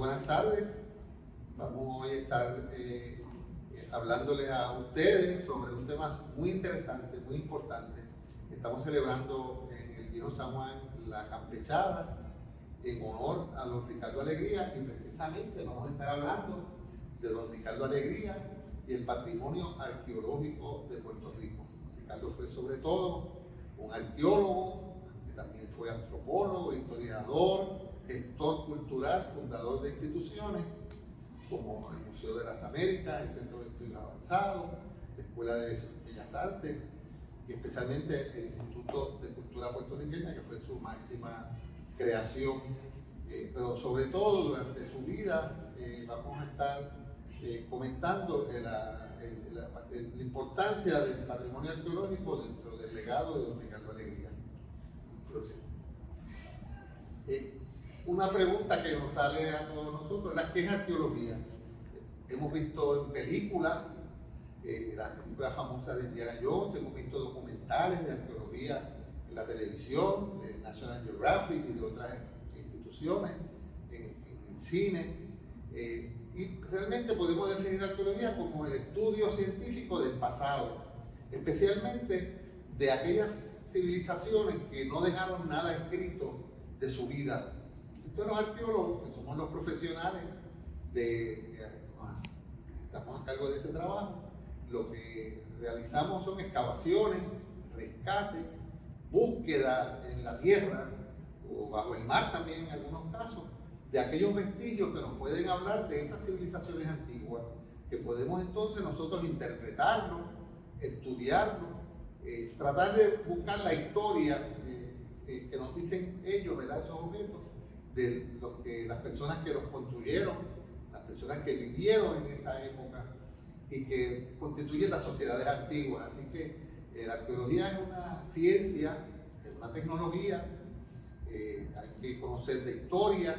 buenas tardes. Vamos hoy a estar hablándoles a ustedes sobre un tema muy interesante, muy importante. Estamos celebrando en el Viejo San Juan la Campechada en honor a don Ricardo Alegría, y precisamente vamos a estar hablando de don Ricardo Alegría y el patrimonio arqueológico de Puerto Rico. Ricardo fue sobre todo un arqueólogo, que también fue antropólogo, historiador, gestor cultural, fundador de instituciones como el Museo de las Américas, el Centro de Estudios Avanzados, la Escuela de Bellas Artes y especialmente el Instituto de Cultura Puertorriqueña, que fue su máxima creación. Pero sobre todo durante su vida vamos a estar comentando la importancia del patrimonio arqueológico dentro del legado de don Ricardo Alegría. Una pregunta que nos sale a todos nosotros, ¿qué es arqueología? Hemos visto en películas, las películas famosas de Indiana Jones, hemos visto documentales de arqueología en la televisión, de National Geographic y de otras instituciones, en el cine, y realmente podemos definir arqueología como el estudio científico del pasado, especialmente de aquellas civilizaciones que no dejaron nada escrito de su vida. Entonces los arqueólogos, que somos los profesionales estamos a cargo de ese trabajo, lo que realizamos son excavaciones, rescate, búsqueda en la tierra o bajo el mar también en algunos casos, de aquellos vestigios que nos pueden hablar de esas civilizaciones antiguas, que podemos entonces nosotros interpretarlo, estudiarlo, tratar de buscar la historia que nos dicen ellos, ¿verdad? Esos objetos, de las personas que los construyeron, las personas que vivieron en esa época y que constituyen las sociedades antiguas. Así que la arqueología es una ciencia, es una tecnología, hay que conocer de historia,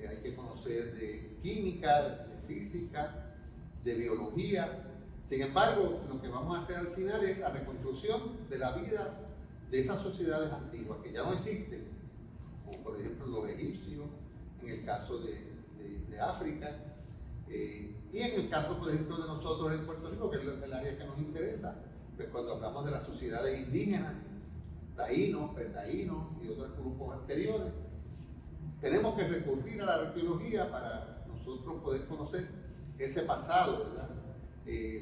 hay que conocer de química, de física, de biología. Sin embargo, lo que vamos a hacer al final es la reconstrucción de la vida de esas sociedades antiguas que ya no existen, como por ejemplo los egipcios, en el caso de África, y en el caso, por ejemplo, de nosotros en Puerto Rico, que es el área que nos interesa, pues cuando hablamos de las sociedades indígenas, taínos, pretaínos y otros grupos anteriores, tenemos que recurrir a la arqueología para nosotros poder conocer ese pasado, ¿verdad?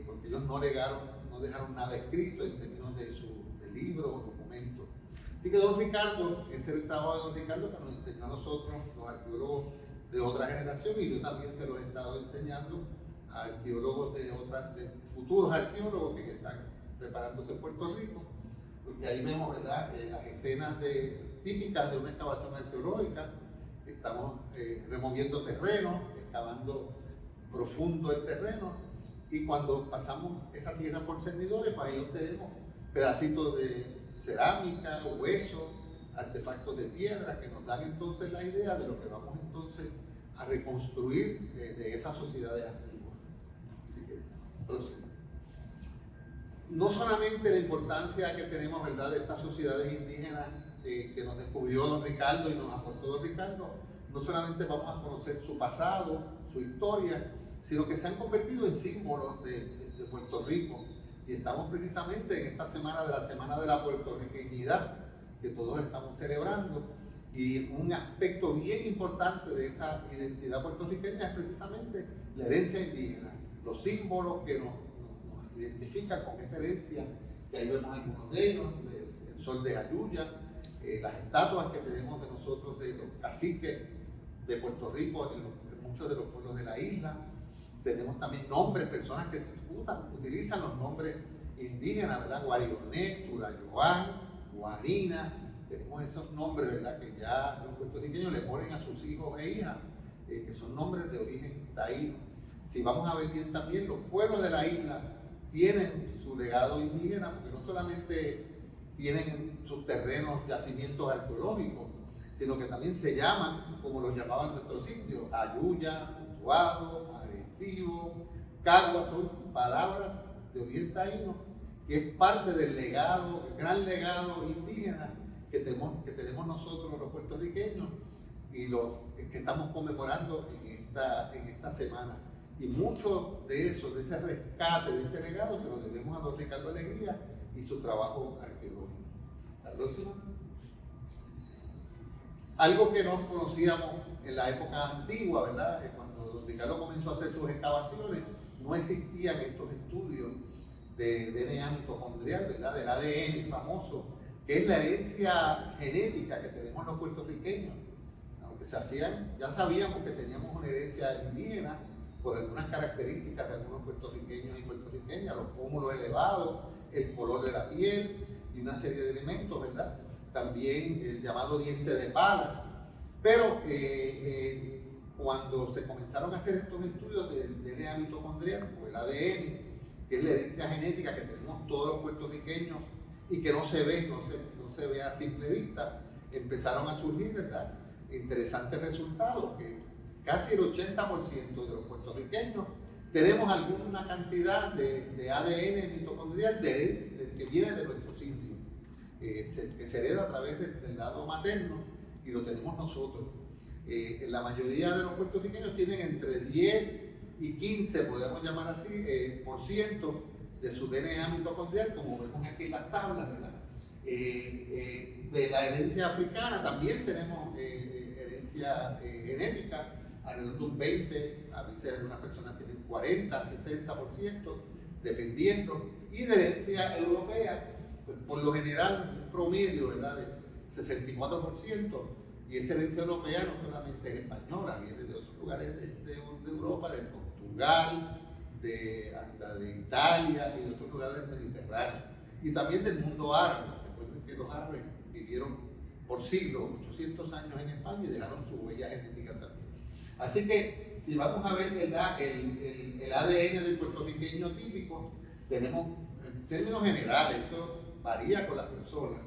Porque ellos no dejaron nada escrito en términos de libros o documentos. Así que don Ricardo, ese es el trabajo de don Ricardo que nos enseñó a nosotros, los arqueólogos de otra generación, y yo también se los he estado enseñando a arqueólogos de futuros arqueólogos que están preparándose en Puerto Rico, porque ahí vemos, ¿verdad?, las escenas típicas de una excavación arqueológica. Estamos removiendo terreno, excavando profundo el terreno, y cuando pasamos esa tierra por cernidores, pues ahí obtenemos pedacitos de cerámica, huesos, artefactos de piedra que nos dan entonces la idea de lo que vamos entonces a reconstruir de esas sociedades antiguas. Así que, no solamente la importancia que tenemos, ¿verdad?, de estas sociedades indígenas que nos descubrió don Ricardo y nos aportó don Ricardo, no solamente vamos a conocer su pasado, su historia, sino que se han convertido en símbolos de Puerto Rico. Y estamos precisamente en esta semana de la Semana de la Puertorriqueñidad, que todos estamos celebrando, y un aspecto bien importante de esa identidad puertorriqueña es precisamente la herencia indígena, los símbolos que nos identifican con esa herencia, que ahí vemos algunos de ellos, el sol de Jayuya, las estatuas que tenemos de nosotros, de los caciques de Puerto Rico, en muchos de los pueblos de la isla. Tenemos también nombres, personas que utilizan los nombres indígenas, ¿verdad? Guarioné, Surayoán, Guarina. Tenemos esos nombres, ¿verdad?, que ya los puertorriqueños le ponen a sus hijos e hijas, que son nombres de origen taíno. Si vamos a ver bien también, los pueblos de la isla tienen su legado indígena, porque no solamente tienen en sus terrenos yacimientos arqueológicos, sino que también se llaman, como los llamaban nuestros indios, Ayuya, Utuado, Arecibo, Cagua, son palabras de origen taíno, que es parte del legado, el gran legado indígena que tenemos nosotros los puertorriqueños y los que estamos conmemorando en en esta semana. Y mucho de eso, de ese rescate, de ese legado, se lo debemos a don Ricardo Alegría y su trabajo arqueológico. La próxima. Algo que no conocíamos en la época antigua, ¿verdad? Cuando don Ricardo comenzó a hacer sus excavaciones, no existían estos estudios de DNA mitocondrial, ¿verdad? Del ADN famoso, que es la herencia genética que tenemos los puertorriqueños. Aunque se hacían, ya sabíamos que teníamos una herencia indígena por algunas características de algunos puertorriqueños y puertorriqueñas, los pómulos elevados, el color de la piel y una serie de elementos, ¿verdad? También el llamado diente de pala. Pero cuando se comenzaron a hacer estos estudios del DNA mitocondrial, o el ADN, que es la herencia genética que tenemos todos los puertorriqueños y que no se ve a simple vista, empezaron a surgir, ¿verdad?, interesantes resultados, que casi el 80% de los puertorriqueños tenemos alguna cantidad de ADN mitocondrial que viene de nuestros indios, que se hereda a través del lado materno y lo tenemos nosotros. La mayoría de los puertorriqueños tienen entre 10 y 15, podemos llamar así, por ciento de su DNA mitocondrial, como vemos aquí en las tablas, ¿verdad? De la herencia africana también tenemos herencia genética, alrededor de un 20, a veces algunas personas tienen 40, 60%, dependiendo, y de herencia europea, pues, por lo general un promedio, ¿verdad?, de 64%, y esa herencia europea no solamente es española, viene de otros lugares de Europa, de Portugal, hasta de Italia y de otros lugares del Mediterráneo, y también del mundo árabe. Recuerden que los árabes vivieron por siglos, 800 años en España y dejaron su huella genética también. Así que si vamos a ver, ¿verdad?, el ADN del puertorriqueño típico, tenemos en términos generales, esto varía con las personas,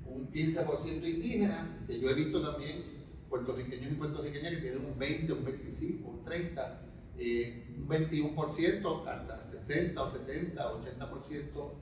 un 15% indígena, que yo he visto también puertorriqueños y puertorriqueñas que tienen un 20, un 25, un 30, un 21%, hasta 60 o 70, 80%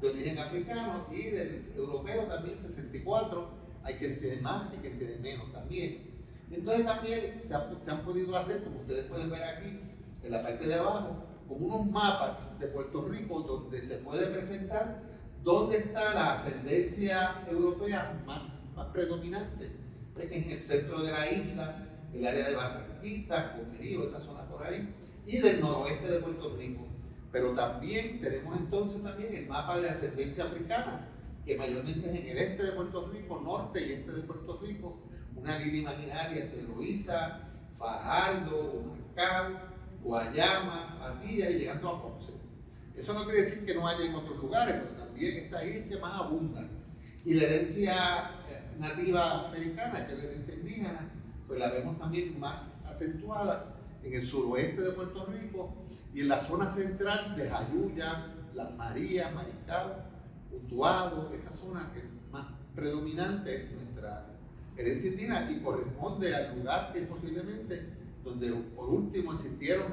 de origen africano, y del europeo también 64%, hay quien tiene más, hay quien tiene menos también. Entonces también se han podido hacer, como ustedes pueden ver aquí, en la parte de abajo, como unos mapas de Puerto Rico donde se puede presentar dónde está la ascendencia europea más predominante. Ves que en el centro de la isla, el área de Barranquita, Comerío, esa zona por ahí, y del noroeste de Puerto Rico. Pero también tenemos entonces también el mapa de ascendencia africana, que mayormente es en el este de Puerto Rico, norte y este de Puerto Rico, una línea imaginaria entre Loíza, Fajardo, Humacao, Guayama, Patillas y llegando a Ponce. Eso no quiere decir que no haya en otros lugares, pero también es ahí que más abundan. Y la herencia nativa americana, que es la herencia indígena, pues la vemos también más acentuada en el suroeste de Puerto Rico y en la zona central de Jayuya, Las Marías, Maricao, Utuado, esa zona que es más predominante es nuestra herencia indígena y corresponde al lugar que posiblemente donde por último existieron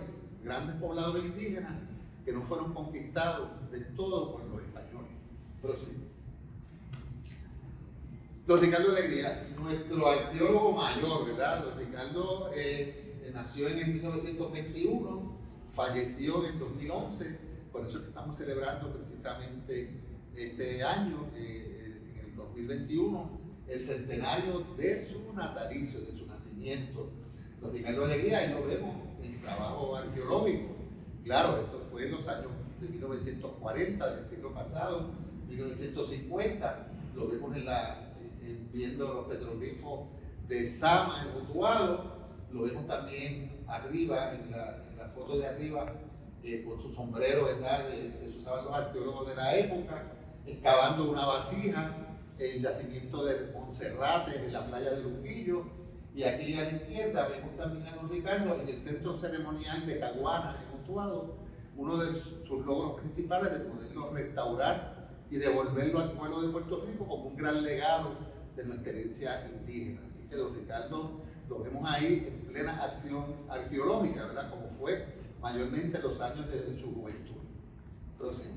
grandes pobladores indígenas que no fueron conquistados de todo por los españoles. Próximo. Don Ricardo Alegría, nuestro arqueólogo mayor, ¿verdad? Don Ricardo nació en el 1921, falleció en el 2011, por eso es que estamos celebrando precisamente este año, en el 2021, el centenario de su natalicio, de su nacimiento. Don Ricardo Alegría, ahí lo vemos en trabajo arqueológico. Claro, eso fue en los años de 1940, del siglo pasado, 1950, lo vemos viendo los petroglifos de Sama en Utuado, lo vemos también arriba, en la foto de arriba, con su sombrero, ¿verdad?, que se usaban los arqueólogos de la época, excavando una vasija, el yacimiento de Monserrate en la playa de Luquillo, y aquí a la izquierda vemos también a don Ricardo en el centro ceremonial de Caguana, en Utuado, uno de sus logros principales de poderlo restaurar y devolverlo al pueblo de Puerto Rico como un gran legado de nuestra herencia indígena. Así que don Ricardo lo vemos ahí en plena acción arqueológica, ¿verdad?, como fue mayormente los años de su juventud. Próximo.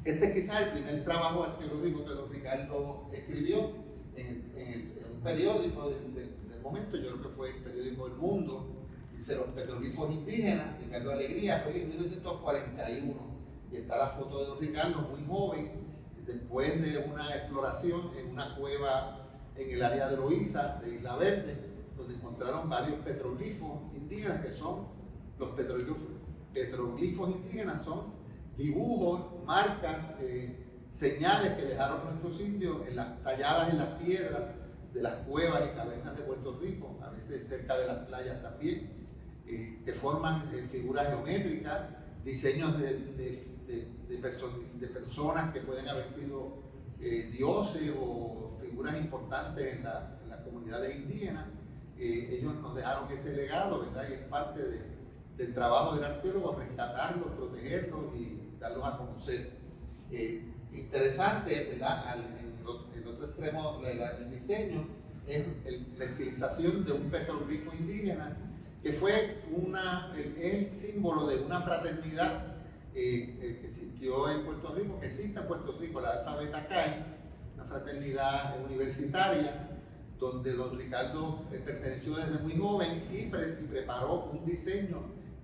Este es quizás el primer trabajo arqueológico que don Ricardo escribió en un periódico de momento, yo creo que fue el periódico El Mundo, dice los petroglifos indígenas, Ricardo Alegría, fue en 1941, y está la foto de don Ricardo, muy joven, después de una exploración en una cueva en el área de Loíza, de Isla Verde, donde encontraron varios petroglifos indígenas, que son los petroglifos indígenas, son dibujos, marcas, señales que dejaron nuestros indios talladas en las piedras de las cuevas y cavernas de Puerto Rico, a veces cerca de las playas también, que forman figuras geométricas, diseños de personas que pueden haber sido dioses o figuras importantes en las comunidades indígenas. Ellos nos dejaron ese legado, ¿verdad? Y es parte del trabajo del arqueólogo, rescatarlos, protegerlos y darlos a conocer. Interesante, ¿verdad? En otro extremo del diseño es la estilización de un petroglifo indígena que fue el símbolo de una fraternidad que existió en Puerto Rico, que existe en Puerto Rico, la Alpha Beta Chi, una fraternidad universitaria donde don Ricardo perteneció desde muy joven y preparó un diseño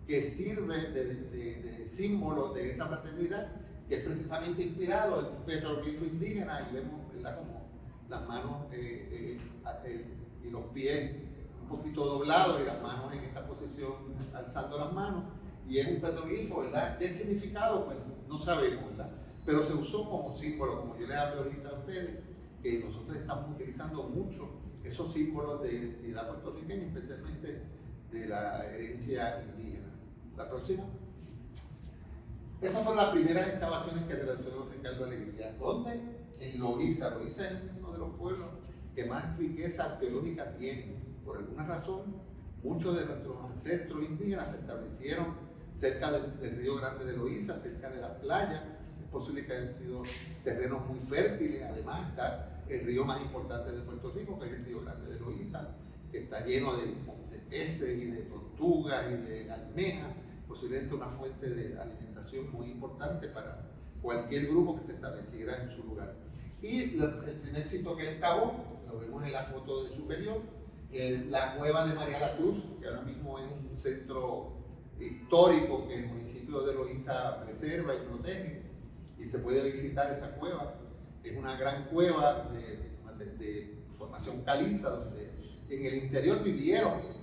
que sirve de símbolo de esa fraternidad, que es precisamente inspirado en un petroglifo indígena, y vemos, ¿verdad?, como las manos y los pies un poquito doblados y las manos en esta posición alzando las manos, y es un petroglifo, ¿verdad? ¿Qué significado? Pues no sabemos, ¿verdad? Pero se usó como símbolo, como yo les hablé ahorita a ustedes, que nosotros estamos utilizando mucho esos símbolos de identidad puertorriqueña, especialmente de la herencia indígena. La próxima. Esas fueron las primeras excavaciones que realizó don Ricardo Alegría. ¿Dónde? En Loíza. Loíza es uno de los pueblos que más riqueza arqueológica tiene. Por alguna razón, muchos de nuestros ancestros indígenas se establecieron cerca del río Grande de Loíza, cerca de las playas. Es posible que hayan sido terrenos muy fértiles. Además está el río más importante de Puerto Rico, que es el río Grande de Loíza, que está lleno de peces y de tortugas y de almejas, posiblemente una fuente de alimentación muy importante para cualquier grupo que se estableciera en su lugar. Y el primer sitio que excavó, lo vemos en la foto de superior, la cueva de María la Cruz, que ahora mismo es un centro histórico que el municipio de Loíza preserva y protege, y se puede visitar esa cueva. Es una gran cueva de formación caliza, donde en el interior vivieron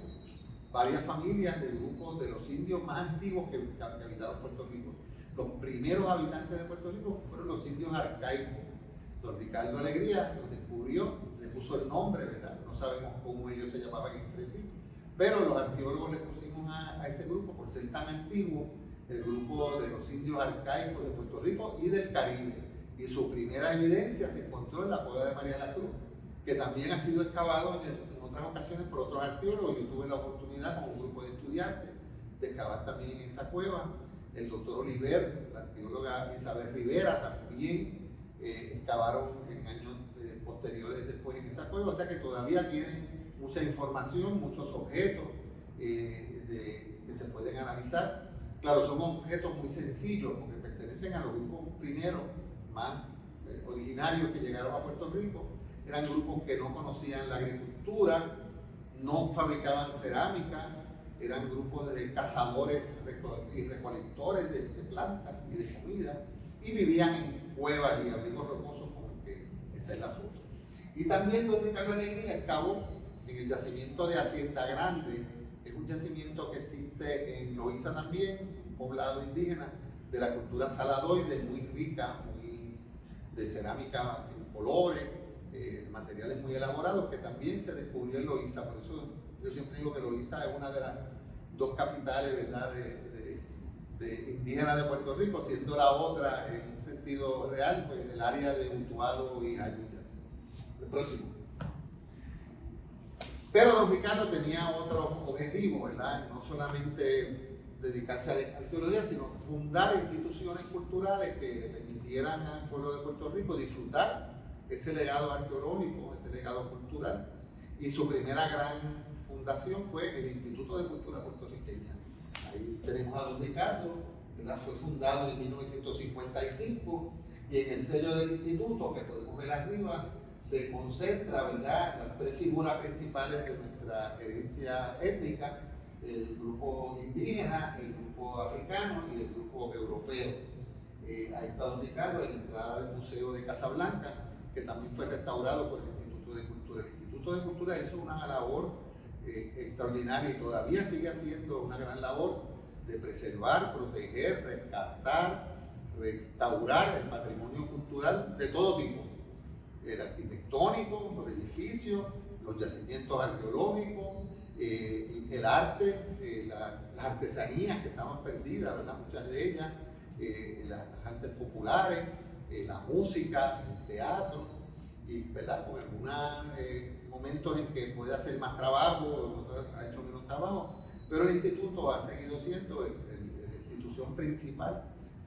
varias familias del grupo de los indios más antiguos que habitaron Puerto Rico. Los primeros habitantes de Puerto Rico fueron los indios arcaicos. Don Ricardo Alegría los descubrió, les puso el nombre, ¿verdad? No sabemos cómo ellos se llamaban entre sí, pero los arqueólogos le pusimos a ese grupo, por ser tan antiguo, el grupo de los indios arcaicos de Puerto Rico y del Caribe. Y su primera evidencia se encontró en la cueva de María la Cruz, que también ha sido excavado en otras ocasiones por otros arqueólogos. Yo tuve la oportunidad con un grupo de estudiantes de excavar también en esa cueva. El doctor Oliver, la arqueóloga Isabel Rivera también excavaron en años posteriores después en esa cueva, o sea que todavía tienen mucha información, muchos objetos que se pueden analizar. Claro, son objetos muy sencillos porque pertenecen a los grupos primeros más originarios que llegaron a Puerto Rico. Eran grupos que no conocían la agricultura, no fabricaban cerámica, eran grupos de cazadores y recolectores de plantas y de comida, y vivían en cuevas y abrigos rocosos como el que está en la foto. Y también don Ricardo Alegría excavó en el yacimiento de Hacienda Grande, que es un yacimiento que existe en Loíza también, un poblado indígena de la cultura saladoide, muy rica, muy de cerámica en colores, materiales muy elaborados, que también se descubrió en Loíza. Por eso yo siempre digo que Loíza es una de las dos capitales, ¿verdad?, de indígenas de Puerto Rico, siendo la otra en un sentido real, pues el área de Utuado y Jayuya. El próximo. Pero don Ricardo tenía otros objetivos, ¿verdad? No solamente dedicarse a la arqueología, sino fundar instituciones culturales que le permitieran al pueblo de Puerto Rico disfrutar ese legado arqueológico, ese legado cultural. Y su primera gran fundación fue el Instituto de Cultura Puertorriqueña. Ahí tenemos a don Ricardo, ¿verdad? Fue fundado en 1955, y en el sello del instituto, que podemos ver arriba, se concentra, ¿verdad?, las tres figuras principales de nuestra herencia étnica: el grupo indígena, el grupo africano y el grupo europeo. Ha estado ubicado en la entrada del Museo de Casablanca, que también fue restaurado por el Instituto de Cultura. El Instituto de Cultura hizo una labor extraordinaria y todavía sigue haciendo una gran labor de preservar, proteger, rescatar, restaurar el patrimonio cultural de todo tipo: el arquitectónico, los edificios, los yacimientos arqueológicos, el arte, las artesanías que estaban perdidas, ¿verdad?, muchas de ellas, las artes populares, la música, el teatro, y, ¿verdad?, con algunos momentos en que puede hacer más trabajo, en otros ha hecho menos trabajo, pero el instituto ha seguido siendo la institución principal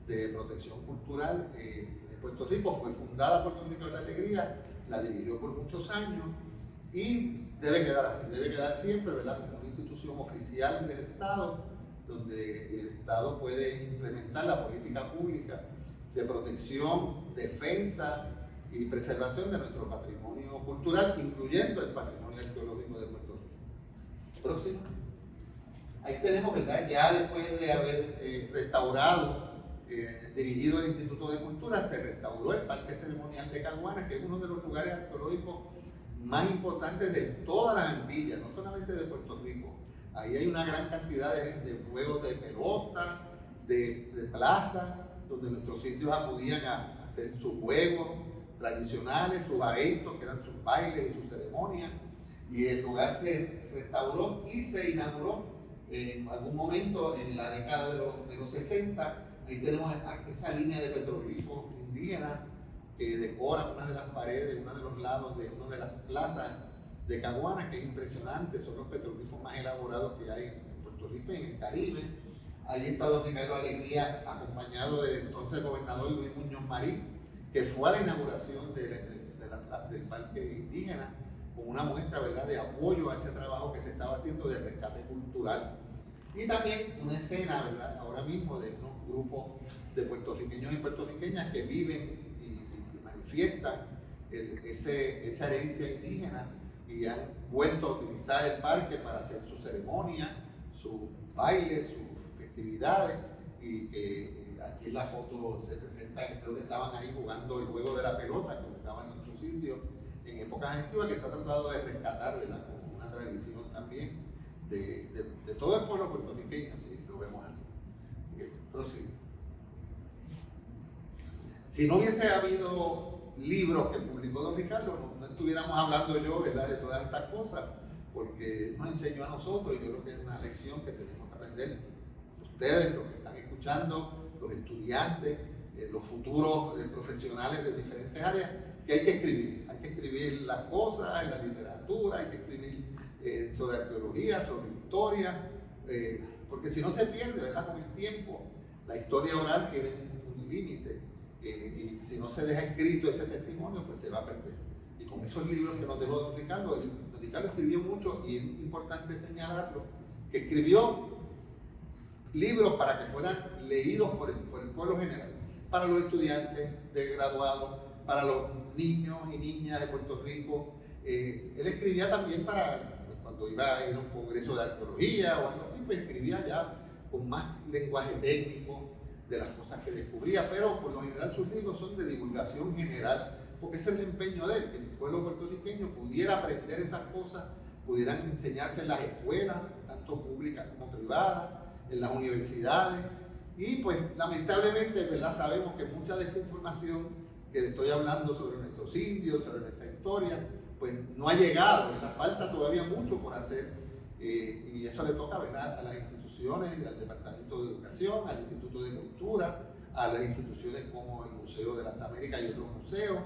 de protección cultural de Puerto Rico. Fue fundada por Don Rico de la Alegría, la dirigió por muchos años y debe quedar así, debe quedar siempre, ¿verdad?, como una institución oficial del Estado, donde el Estado puede implementar la política pública de protección, defensa y preservación de nuestro patrimonio cultural, incluyendo el patrimonio arqueológico de Puerto Rico. Próximo. Ahí tenemos, ¿verdad?, ya después de haber restaurado, dirigido el Instituto de Cultura, se restauró el Parque Ceremonial de Caguanas, que es uno de los lugares arqueológicos más importantes de todas las Antillas, no solamente de Puerto Rico. Ahí hay una gran cantidad de juegos de pelota, de plaza, donde nuestros indios acudían a hacer sus juegos tradicionales, sus arentos, que eran sus bailes y sus ceremonias, y el lugar se restauró y se inauguró en algún momento en la década de los 60. Ahí tenemos esa línea de petroglifos indígenas que decora una de las paredes, uno de los lados de una de las plazas de Caguanas, que es impresionante. Son los petroglifos más elaborados que hay en Puerto Rico y en el Caribe. Ahí está Don Ricardo Alegría, acompañado del entonces gobernador Luis Muñoz Marín, que fue a la inauguración del parque indígena con una muestra, ¿verdad?, de apoyo a ese trabajo que se estaba haciendo de rescate cultural. Y también una escena, ¿verdad?, ahora mismo de unos grupos de puertorriqueños y puertorriqueñas que viven y manifiestan esa herencia indígena y han vuelto a utilizar el parque para hacer sus ceremonias, sus bailes, sus festividades, y que aquí en la foto se presenta, creo que estaban ahí jugando el juego de la pelota que jugaban nuestros indios en épocas antiguas, que se ha tratado de rescatar, ¿verdad?, como una tradición también de todo el pueblo puertorriqueño, si lo vemos así. Próximo. Si no hubiese habido libros que publicó Don Ricardo, no estuviéramos hablando yo, ¿verdad?, de todas estas cosas, porque nos enseñó a nosotros, y yo creo que es una lección que tenemos que aprender ustedes, los que están escuchando, los estudiantes, los futuros profesionales de diferentes áreas, que hay que escribir las cosas en la literatura, hay que escribir sobre arqueología, sobre historia, porque si no se pierde, ¿verdad?, con el tiempo. La historia oral tiene un límite, y si no se deja escrito ese testimonio, pues se va a perder. Y con esos libros que nos dejó Don Ricardo escribió mucho, y es importante señalarlo, que escribió libros para que fueran leídos por el pueblo general, para los estudiantes de graduados, para los niños y niñas de Puerto Rico. Él escribía también para, cuando iba a ir a un congreso de arqueología o algo así, pues escribía ya con más lenguaje técnico de las cosas que descubría, pero por lo general sus libros son de divulgación general, porque ese es el empeño de él, que el pueblo puertorriqueño pudiera aprender esas cosas, pudieran enseñarse en las escuelas, tanto públicas como privadas, en las universidades. Y pues lamentablemente, ¿verdad?, sabemos que mucha de esta información que le estoy hablando sobre nuestros indios, sobre nuestra historia, pues no ha llegado, ¿verdad? Falta todavía mucho por hacer, y eso le toca, ¿verdad?, a las instituciones, al Departamento de Educación, al Instituto de Cultura, a las instituciones como el Museo de las Américas y otros museos,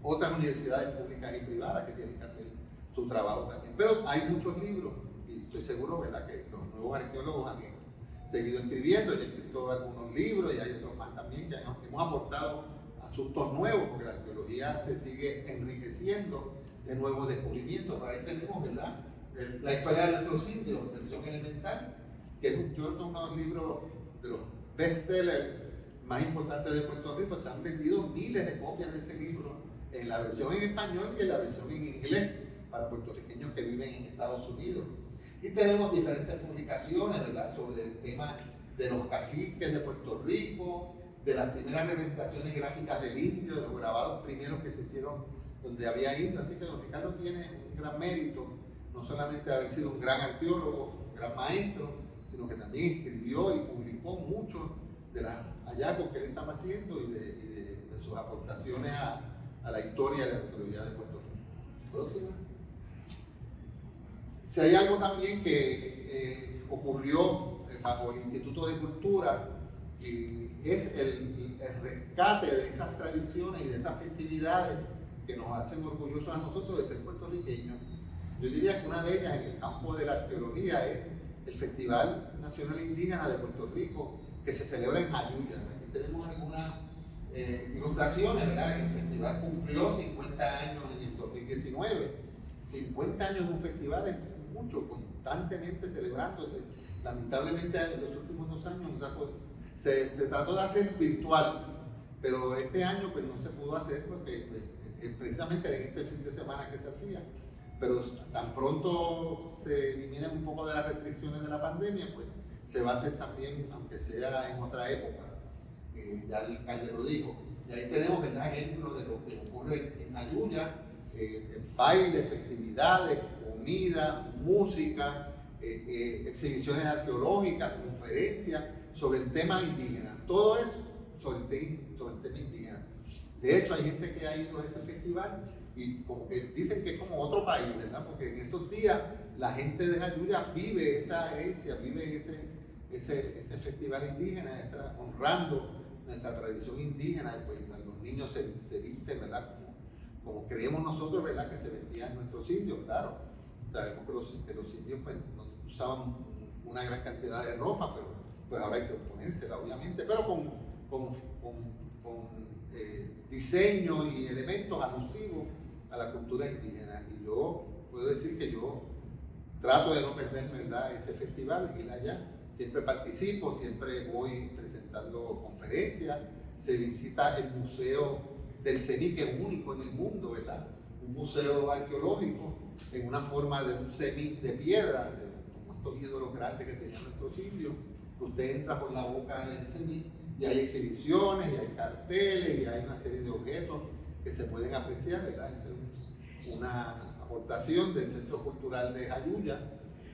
otras universidades públicas y privadas que tienen que hacer su trabajo también. Pero hay muchos libros, y estoy seguro, ¿verdad?, que los nuevos arqueólogos han seguido escribiendo, y he escrito algunos libros, y hay otros más también que hemos aportado asuntos nuevos, porque la arqueología se sigue enriqueciendo de nuevos descubrimientos. Pero ahí tenemos, ¿verdad?, la historia de nuestros indios, versión elemental, que yo creo que es uno de los libros, de los bestsellers más importantes de Puerto Rico. Se han vendido miles de copias de ese libro en la versión en español y en la versión en inglés para puertorriqueños que viven en Estados Unidos. Y tenemos diferentes publicaciones, ¿verdad?, sobre el tema de los caciques de Puerto Rico, de las primeras representaciones gráficas del indio, de los grabados primeros que se hicieron donde había indios. Así que don Ricardo tiene un gran mérito, no solamente de haber sido un gran arqueólogo, un gran maestro, sino que también escribió y publicó muchos de los hallazgos que él estaba haciendo y de sus aportaciones a la historia de la arqueología de Puerto Rico. Próxima. Si hay algo también que ocurrió bajo el Instituto de Cultura, es el rescate de esas tradiciones y de esas festividades que nos hacen orgullosos a nosotros de ser puertorriqueños. Yo diría que una de ellas en el campo de la arqueología es el Festival Nacional Indígena de Puerto Rico, que se celebra en Jayuya. Aquí tenemos algunas ilustraciones, ¿verdad? El festival cumplió 50 años en el 2019. 50 años de un festival es mucho, constantemente celebrándose. Lamentablemente en los últimos 2 años se trató de hacer virtual, pero este año pues no se pudo hacer porque precisamente era en este fin de semana que se hacía. Pero tan pronto se eliminen un poco de las restricciones de la pandemia, pues se va a hacer también, aunque sea en otra época. Ya el alcalde lo dijo. Y ahí tenemos el ejemplo de lo que ocurre en Jayuya, baile, festividades, comida, música, exhibiciones arqueológicas, conferencias sobre el tema indígena. Todo eso sobre el tema indígena. De hecho, hay gente que ha ido a ese festival y como que dicen que es como otro país, ¿verdad? Porque en esos días la gente de Jayuya vive esa herencia, vive ese festival indígena, honrando nuestra tradición indígena. Y pues los niños se visten, ¿verdad? Como creemos nosotros, ¿verdad?, que se vestían nuestros indios, claro. Sabemos que los indios pues, no usaban una gran cantidad de ropa, pero pues ahora hay que ponérsela, obviamente, pero con diseño y elementos alusivos a la cultura indígena. Y yo puedo decir que yo trato de no perder, ¿verdad?, ese festival, ir allá. Siempre participo, siempre voy presentando conferencias, se visita el Museo del CENI, que es único en el mundo, ¿verdad? Un museo arqueológico en una forma de un semi de piedra, como estos ídolos grandes que tenían nuestros indios. Usted entra por la boca del semi y hay exhibiciones, y hay carteles, y hay una serie de objetos que se pueden apreciar, ¿verdad? Eso es una aportación del Centro Cultural de Jayuya,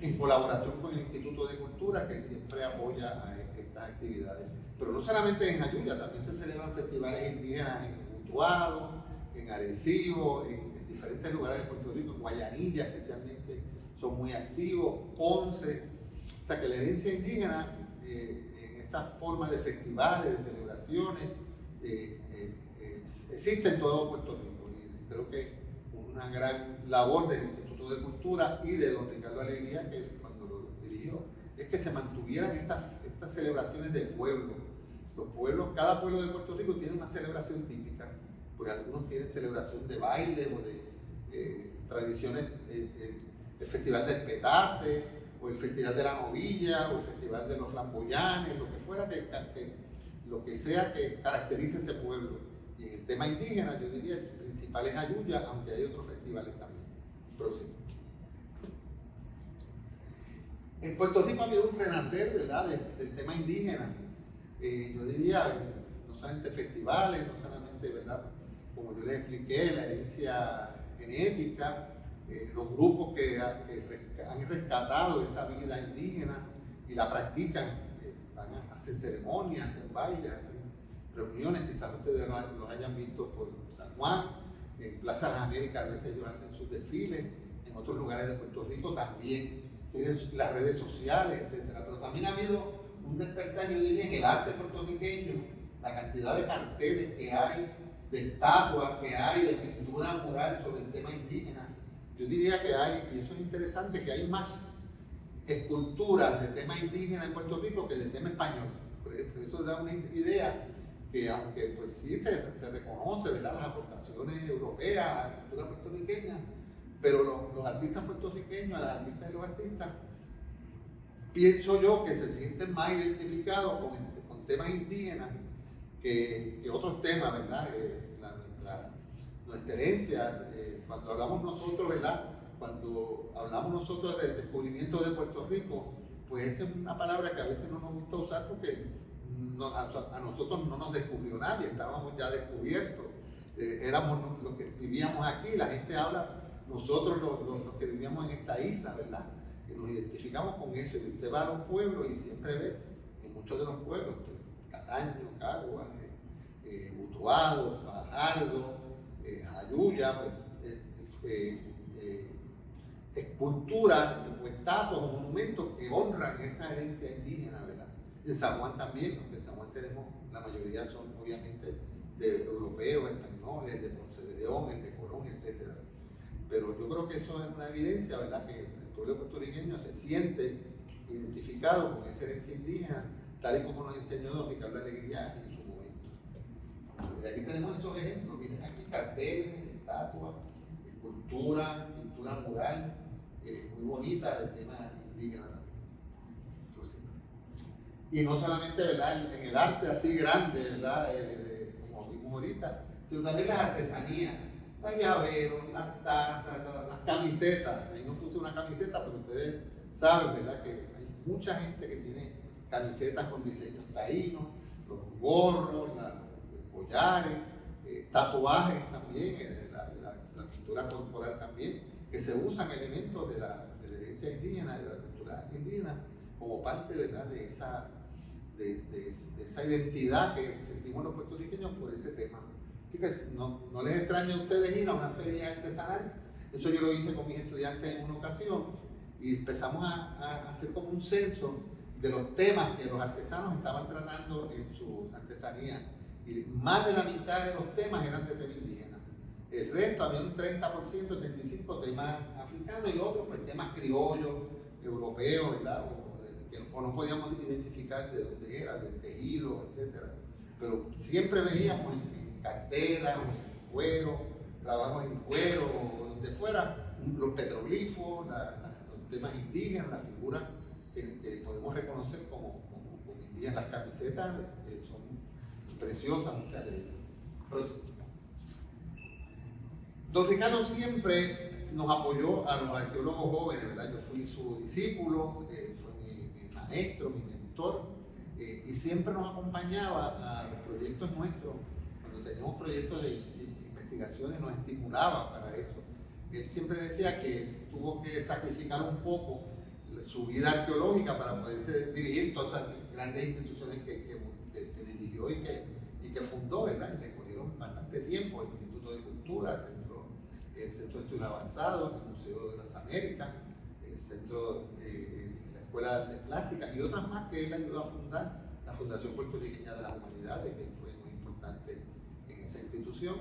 en colaboración con el Instituto de Cultura, que siempre apoya a estas actividades. Pero no solamente en Jayuya, también se celebran festivales indígenas en Utuado, en Arecibo, en diferentes lugares de Puerto Rico, en Guayanilla especialmente, son muy activos, Ponce. O sea que la herencia indígena, en esa forma de festivales, de celebraciones, existe en todo Puerto Rico. Y creo que una gran labor del Instituto de Cultura y de don Ricardo Alegría, que cuando lo dirigió, es que se mantuvieran estas celebraciones del pueblo. Los pueblos, cada pueblo de Puerto Rico tiene una celebración típica, porque algunos tienen celebración de baile o de tradiciones, el Festival del Petate, o el Festival de la Novilla, o el Festival de los Flamboyanes, lo que fuera, lo que sea que caracterice ese pueblo. Y en el tema indígena, yo diría, el principal es Jayuya, aunque hay otros festivales también. Próximo. En Puerto Rico ha habido un renacer, ¿verdad?, del tema indígena. Yo diría, no solamente festivales, no solamente, ¿verdad?, como yo les expliqué, la herencia genética, los grupos que han rescatado esa vida indígena y la practican, van a hacer ceremonias, hacer bailes, hacer reuniones, quizás ustedes los hayan visto por San Juan, en Plaza de las Américas a veces ellos hacen sus desfiles, en otros lugares de Puerto Rico también tienen las redes sociales, etcétera. Pero también ha habido un despertar, yo diría, en el arte puertorriqueño, la cantidad de carteles que hay, de estatuas que hay, de pintura mural sobre el tema indígena. Yo diría que hay, y eso es interesante, que hay más esculturas de tema indígena en Puerto Rico que de tema español. Por eso da una idea que, aunque pues sí se reconoce, ¿verdad?, las aportaciones europeas a la cultura puertorriqueña, pero los artistas puertorriqueños, las artistas y los artistas, pienso yo que se sienten más identificados con temas indígenas que otros temas, ¿verdad? nuestra herencia. Cuando hablamos nosotros, ¿verdad? Cuando hablamos nosotros del descubrimiento de Puerto Rico, pues esa es una palabra que a veces no nos gusta usar porque a nosotros no nos descubrió nadie, estábamos ya descubiertos. Éramos los que vivíamos aquí, la gente habla, nosotros los que vivíamos en esta isla, ¿verdad? Y nos identificamos con eso. Y usted va a los pueblos y siempre ve, en muchos de los pueblos, Cataño, Caguas, Utuado, Fajardo, Jayuya, esculturas, estatuas o monumentos que honran esa herencia indígena, ¿verdad? En San Juan también, porque en San Juan tenemos, la mayoría son obviamente de europeos, españoles, de Ponce de León, el de Colón, etc. Pero yo creo que eso es una evidencia, ¿verdad? Que el pueblo puertorriqueño se siente identificado con esa herencia indígena, tal y como nos enseñó don Ricardo Alegría en su momento. Y aquí tenemos esos ejemplos, miren aquí carteles, estatuas, escultura, pintura mural, muy bonita del tema indígena. Entonces, y no solamente, ¿verdad? En el arte así grande, ¿verdad? Como vimos ahorita, sino también las artesanías, los llaveros, las tazas, las camisetas. Ahí no puse una camiseta, pero ustedes saben, ¿verdad? Que hay mucha gente que tiene camisetas con diseños taínos, los gorros, los collares, tatuajes también, la pintura corporal también, que se usan elementos de la herencia indígena, de la cultura indígena, como parte, ¿verdad? de esa identidad que sentimos los puertorriqueños por ese tema. Así que no les extraña a ustedes ir a una feria artesanal. Eso yo lo hice con mis estudiantes en una ocasión y empezamos a hacer como un censo de los temas que los artesanos estaban tratando en su artesanía. Y más de la mitad de los temas eran de tema indígena. El resto había un 30%, 35% temas africanos y otros pues temas criollos, europeos, ¿verdad? O no podíamos identificar de dónde era, del tejido, etc. Pero siempre veíamos en cartera, o en cuero, trabajos en cuero, o donde fuera, los petroglifos, los temas indígenas, las figuras que podemos reconocer como indígenas. Las camisetas son preciosas, muchas de ellas. Don Ricardo siempre nos apoyó a los arqueólogos jóvenes, ¿verdad? Yo fui su discípulo, fue mi maestro, mi mentor, y siempre nos acompañaba a los proyectos nuestros. Cuando teníamos proyectos de investigaciones nos estimulaba para eso. Él siempre decía que tuvo que sacrificar un poco su vida arqueológica para poderse dirigir todas esas grandes instituciones que dirigió y que fundó, ¿verdad? Y le cogieron bastante tiempo, el Instituto de Cultura, el Centro de Estudios Avanzados, el Museo de las Américas, el Centro, la Escuela de Artes Plásticas y otras más que él ayudó a fundar, la Fundación Puertorriqueña de las Humanidades, que fue muy importante en esa institución,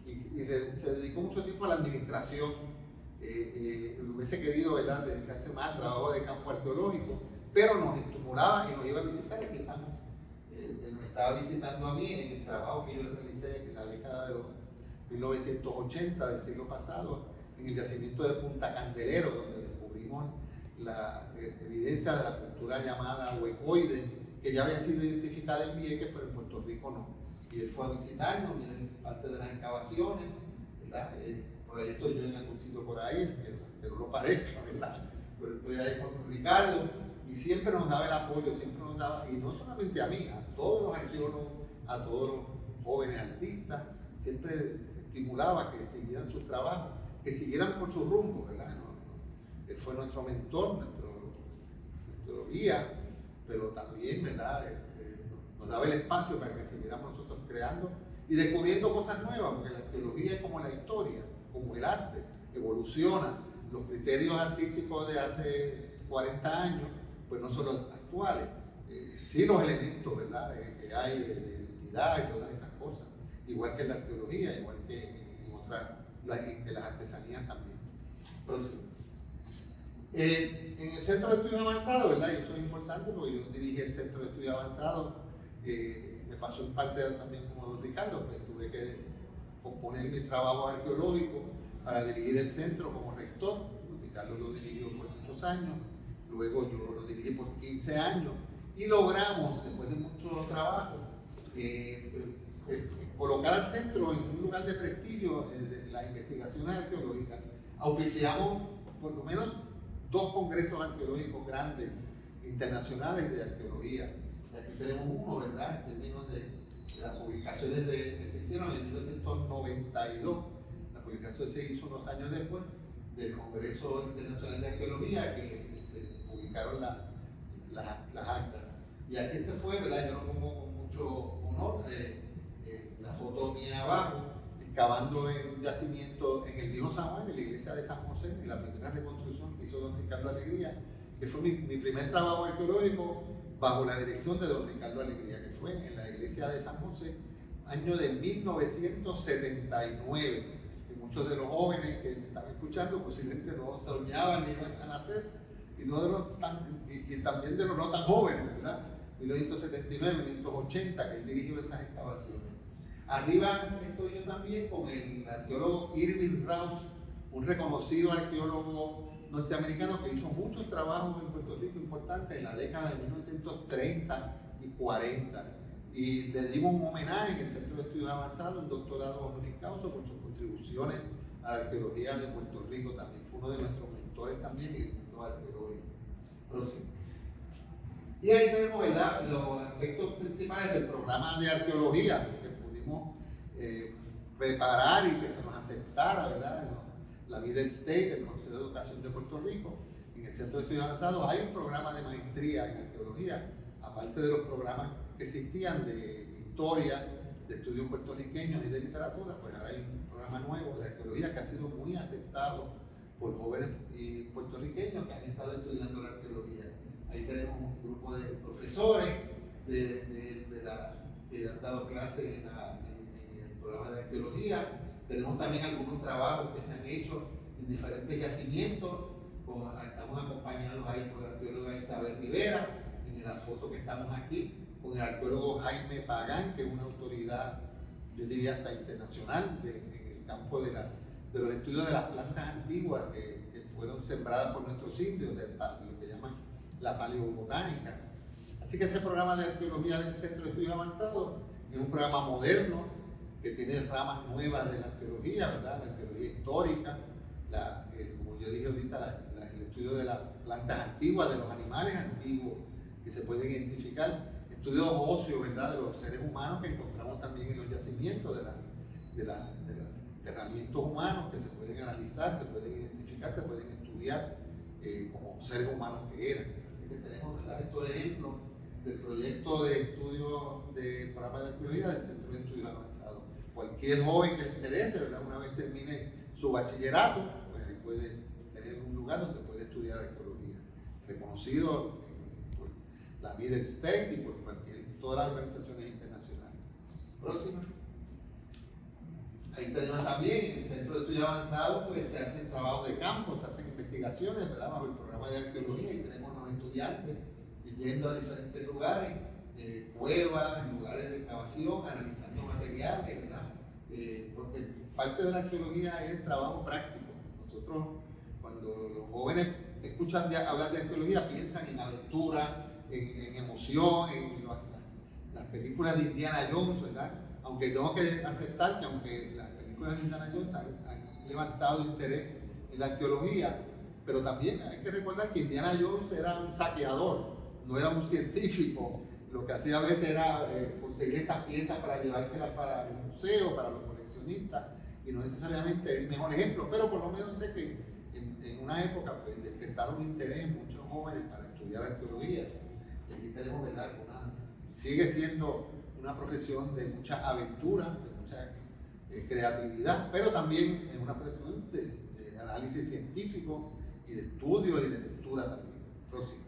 y se dedicó mucho tiempo a la administración. Hubiese querido, ¿verdad?, dedicarse más al trabajo de campo arqueológico, pero nos estimulaba y nos iba a visitar. Aquí estamos. Él me estaba visitando a mí en el trabajo que yo realicé en la década de los 1980 del siglo pasado, en el yacimiento de Punta Candelero, donde descubrimos la evidencia de la cultura llamada huecoide, que ya había sido identificada en Vieques, pero en Puerto Rico no. Y él fue a visitarnos, miren parte de las excavaciones, ¿verdad? Por ahí estoy yo en algún sitio por ahí, que no lo parezca, ¿verdad? Pero estoy ahí con Ricardo, y siempre nos daba el apoyo, siempre nos daba, y no solamente a mí, a todos los arqueólogos, a todos los jóvenes artistas, siempre estimulaba que siguieran sus trabajos, que siguieran por su rumbo, ¿verdad? Él fue nuestro mentor, nuestro guía, pero también, ¿verdad? Nos daba el espacio para que siguiéramos nosotros creando y descubriendo cosas nuevas, porque la arqueología es como la historia, como el arte, evoluciona. Los criterios artísticos de hace 40 años, pues no son los actuales, sí los elementos, ¿verdad? Que hay de identidad y todas esas cosas, igual que en la arqueología, igual que en otras, que las artesanías también. Próximo. En el Centro de Estudios Avanzados, ¿verdad? Y eso es importante porque yo dirigí el Centro de Estudios Avanzados, me pasó en parte también como don Ricardo, pues tuve que componer mi trabajo arqueológico para dirigir el centro como rector. Ricardo lo dirigió por muchos años, luego yo lo dirigí por 15 años y logramos, después de mucho trabajo, colocar al centro en un lugar de prestigio de las investigaciones arqueológicas. Auspiciamos por lo menos 2 congresos arqueológicos grandes internacionales de arqueología. Aquí tenemos uno, ¿verdad?, en términos de las publicaciones que se hicieron en 1992. La publicación se hizo unos años después del Congreso Internacional de Arqueología, que se publicaron las actas. Y aquí fue, ¿verdad?, yo lo pongo con mucho honor, la foto mía abajo, excavando en un yacimiento en el viejo San Juan, en la iglesia de San José, en la primera reconstrucción que hizo don Ricardo Alegría, que fue mi primer trabajo arqueológico bajo la dirección de don Ricardo Alegría, que fue en la iglesia de San José, año de 1979. Que muchos de los jóvenes que me están escuchando posiblemente no soñaban ni iban a nacer, y también de los no tan jóvenes, ¿verdad? 1979, 1980, que él dirigió esas excavaciones. Arriba estoy yo también con el arqueólogo Irving Rouse, un reconocido arqueólogo norteamericano que hizo muchos trabajos en Puerto Rico importantes en la década de 1930 y 40. Y le dimos un homenaje en el Centro de Estudios Avanzados, un doctorado honoris causa por sus contribuciones a la arqueología de Puerto Rico. También fue uno de nuestros mentores también en el mundo arqueológico. Y ahí tenemos, ¿verdad?, los aspectos principales del programa de arqueología que pudimos preparar y que se nos aceptara, ¿verdad?, la Middle State, el Consejo de Educación de Puerto Rico. En el Centro de Estudios Avanzados hay un programa de maestría en arqueología, aparte de los programas que existían de historia, de estudios puertorriqueños y de literatura. Pues ahora hay un programa nuevo de arqueología que ha sido muy aceptado por jóvenes y puertorriqueños que han estado estudiando la arqueología. Ahí tenemos un grupo de profesores que han dado clases en el programa de arqueología. Tenemos también algunos trabajos que se han hecho en diferentes yacimientos. Estamos acompañados ahí por la arqueóloga Isabel Rivera, en la foto que estamos aquí, con el arqueólogo Jaime Pagán, que es una autoridad, yo diría hasta internacional, en el campo de los estudios de las plantas antiguas que fueron sembradas por nuestros indios, de lo que llaman la paleobotánica. Así que ese programa de arqueología del Centro de Estudios Avanzados es un programa moderno que tiene ramas nuevas de la arqueología, ¿verdad?, la arqueología histórica, como yo dije ahorita, el estudio de las plantas antiguas, de los animales antiguos que se pueden identificar, estudios óseos, ¿verdad?, de los seres humanos que encontramos también en los yacimientos, de los enterramientos humanos que se pueden analizar, se pueden identificar, se pueden estudiar como seres humanos que eran. Así que tenemos, ¿verdad?, estos ejemplos del proyecto de estudio de programa de arqueología del Centro de Estudios Avanzados. Cualquier joven que le interese, ¿verdad?, una vez termine su bachillerato, pues ahí puede tener un lugar donde puede estudiar arqueología, reconocido por la Middle State y por todas las organizaciones internacionales. Próxima. Ahí tenemos también en el Centro de Estudios Avanzados, pues se hacen trabajos de campo, se hacen investigaciones, ¿verdad?, bajo el programa de arqueología, y tenemos los estudiantes yendo a diferentes lugares, cuevas, lugares de excavación, analizando materiales, ¿verdad? Porque parte de la arqueología es el trabajo práctico. Nosotros, cuando los jóvenes escuchan hablar de arqueología, piensan en aventura, en emoción, en las películas de Indiana Jones, ¿verdad? Aunque tengo que aceptar que aunque las películas de Indiana Jones han levantado interés en la arqueología, pero también hay que recordar que Indiana Jones era un saqueador, no era un científico. Lo que hacía a veces era conseguir estas piezas para llevárselas para el museo, para los coleccionistas, y no necesariamente el mejor ejemplo, pero por lo menos sé que en una época pues despertaron interés en muchos jóvenes para estudiar arqueología. Y aquí tenemos, ¿verdad?, sigue siendo una profesión de mucha aventura, de mucha creatividad, pero también es una profesión de análisis científico y de estudio y de lectura también. Próximo.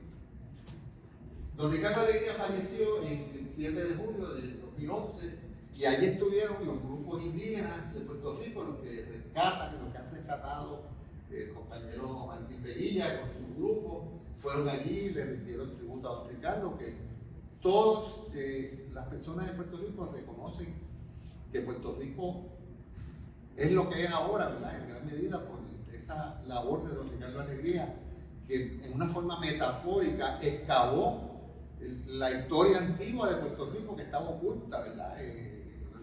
Don Ricardo Alegría falleció el 7 de julio de 2011, y allí estuvieron los grupos indígenas de Puerto Rico, los que han rescatado el compañero Martín Veguilla con su grupo, fueron allí, le rindieron tributo a don Ricardo, que todas las personas de Puerto Rico reconocen que Puerto Rico es lo que es ahora, ¿verdad?, en gran medida por esa labor de don Ricardo Alegría, que en una forma metafórica excavó la historia antigua de Puerto Rico que estaba oculta, ¿verdad?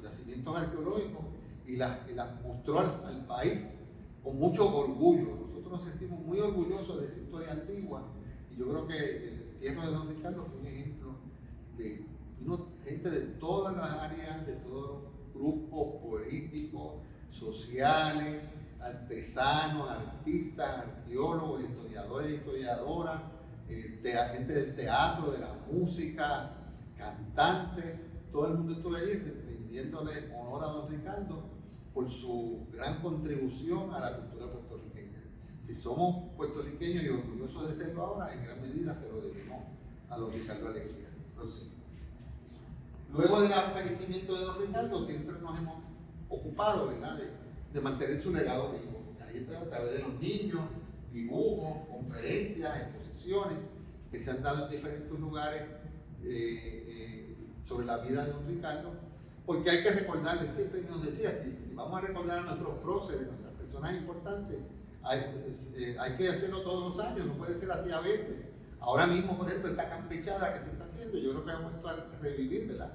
yacimientos arqueológicos y las mostró al país con mucho orgullo. Nosotros nos sentimos muy orgullosos de esa historia antigua y yo creo que el entierro de don Ricardo fue un ejemplo de gente de todas las áreas, de todos los grupos políticos, sociales, artesanos, artistas, arqueólogos, historiadores y historiadoras, gente del teatro, de la música, cantantes, todo el mundo estuvo allí rindiéndole honor a don Ricardo por su gran contribución a la cultura puertorriqueña. Si somos puertorriqueños y orgullosos de serlo ahora, en gran medida se lo debemos a don Ricardo Alegría. Luego del fallecimiento de don Ricardo, siempre nos hemos ocupado, ¿verdad?, de mantener su legado vivo. Ahí está, a través de los niños, dibujos, conferencias, exposiciones que se han dado en diferentes lugares sobre la vida de don Ricardo, porque hay que recordarle, siempre nos decía, si vamos a recordar a nuestros próceres, nuestras personas importantes, hay que hacerlo todos los años, no puede ser así a veces. Ahora mismo, por ejemplo, esta campechada que se está haciendo, yo creo que ha vuelto a revivir, ¿verdad?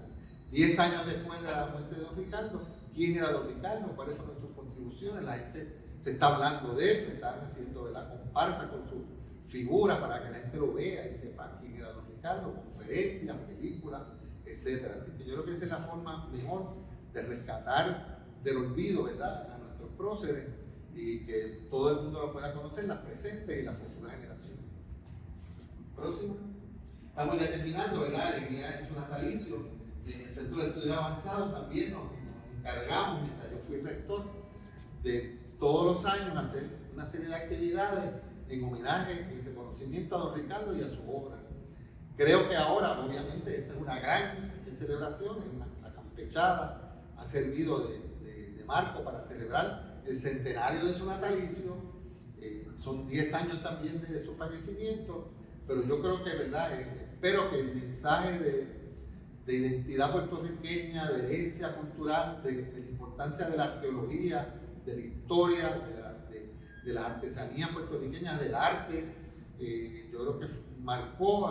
10 años después de la muerte de don Ricardo, ¿quién era don Ricardo? ¿Cuáles fueron sus contribuciones? La gente se está hablando de él, se están haciendo de la comparsa con su figura para que la gente lo vea y sepa quién era don Ricardo, conferencias, películas, etc. Así que yo creo que esa es la forma mejor de rescatar del olvido, ¿verdad?, a nuestros próceres y que todo el mundo lo pueda conocer, las presentes y las futuras generaciones. Próximo. Estamos ya terminando, ¿verdad? Alegría en su natalicio. En el Centro de Estudios Avanzados también nos encargamos, mientras yo fui rector, de todos los años hacer una serie de actividades en homenaje y reconocimiento a don Ricardo y a su obra. Creo que ahora, obviamente, esta es una gran celebración, la campechada ha servido de marco para celebrar el centenario de su natalicio, son 10 años también de su fallecimiento, pero yo creo que, ¿verdad?, espero que el mensaje de identidad puertorriqueña, de herencia cultural, de la importancia de la arqueología, de la historia, de las artesanías puertorriqueñas, del arte, yo creo que marcó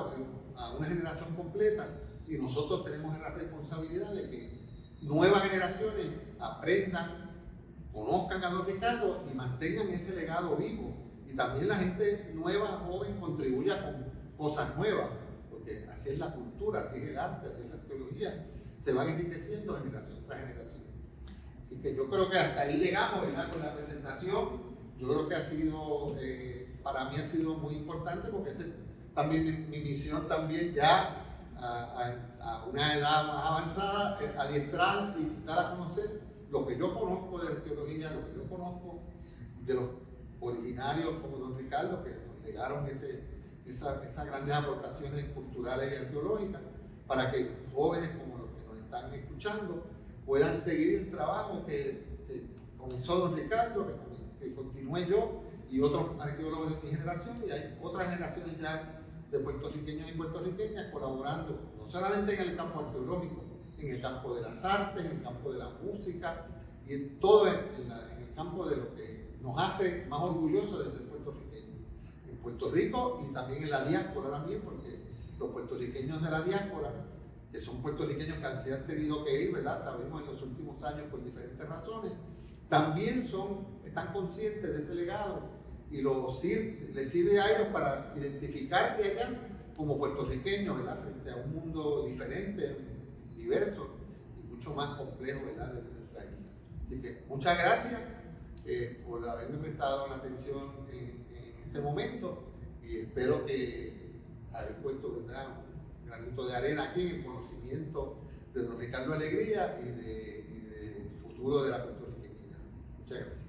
a una generación completa y nosotros tenemos la responsabilidad de que nuevas generaciones aprendan, conozcan a don Ricardo y mantengan ese legado vivo. Y también la gente nueva, joven, contribuya con cosas nuevas, porque así es la cultura, así es el arte, así es la arqueología, se van enriqueciendo generación tras generación. Así que yo creo que hasta ahí llegamos, ¿verdad?, con la presentación. Yo creo que ha sido, para mí ha sido muy importante porque esa es también mi misión también ya a una edad más avanzada, adiestrar y dar a conocer lo que yo conozco de arqueología, lo que yo conozco de los originarios como don Ricardo, que nos legaron esas grandes aportaciones culturales y arqueológicas, para que jóvenes como los que nos están escuchando puedan seguir el trabajo que comenzó don Ricardo, que continúe yo y otros arqueólogos de mi generación, y hay otras generaciones ya de puertorriqueños y puertorriqueñas colaborando, no solamente en el campo arqueológico, en el campo de las artes, en el campo de la música y en todo en el campo de lo que nos hace más orgullosos de ser puertorriqueños. En Puerto Rico y también en la diáspora también, porque los puertorriqueños de la diáspora, que son puertorriqueños que se han tenido que ir, ¿verdad?, sabemos en los últimos años por diferentes razones, también están conscientes de ese legado y les sirve a ellos para identificarse allá como puertorriqueños, ¿verdad?, frente a un mundo diferente, diverso y mucho más complejo, ¿verdad?, desde nuestra isla. Así que muchas gracias por haberme prestado la atención en este momento y espero que haber puesto, ¿verdad?, un granito de arena aquí en el conocimiento de don Ricardo Alegría y del futuro de la puertorriqueñidad. Muchas gracias.